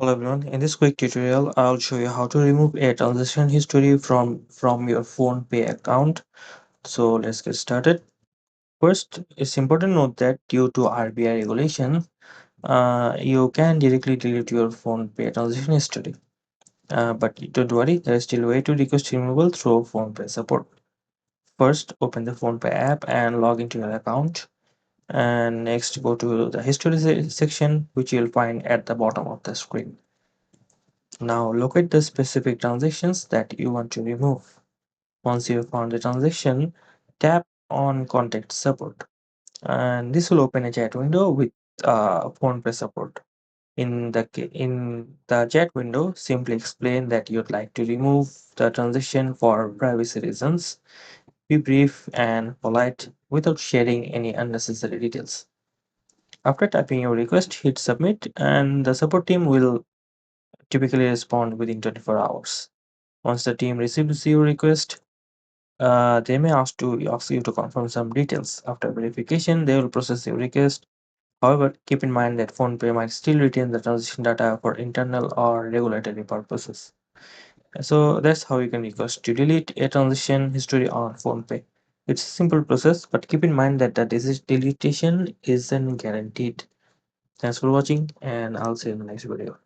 Hello everyone. In this quick tutorial, I'll show you how to remove a transaction history from your PhonePe account. So let's get started. First, it's important to note that due to RBI regulation, you can directly delete your PhonePe transaction history. But don't worry, there is still a way to request removal through PhonePe support. First, open the PhonePe app and log into your account. And next, go to the history section, which you'll find at the bottom of the screen. Now locate the specific transactions that you want to remove. Once you have found the transaction, tap on Contact Support, and this will open a chat window with PhonePe support. In the chat window, simply explain that you'd like to remove the transaction for privacy reasons. Be brief and polite without sharing any unnecessary details. After typing your request, hit submit, and the support team will typically respond within 24 hours. Once the team receives your request, they may ask you to confirm some details. After verification, they will process your request. However, keep in mind that PhonePe might still retain the transaction data for internal or regulatory purposes. So that's how you can request to delete a transaction history on PhonePe. It's a simple process, but keep in mind that the deletion isn't guaranteed. Thanks for watching, and I'll see you in the next video.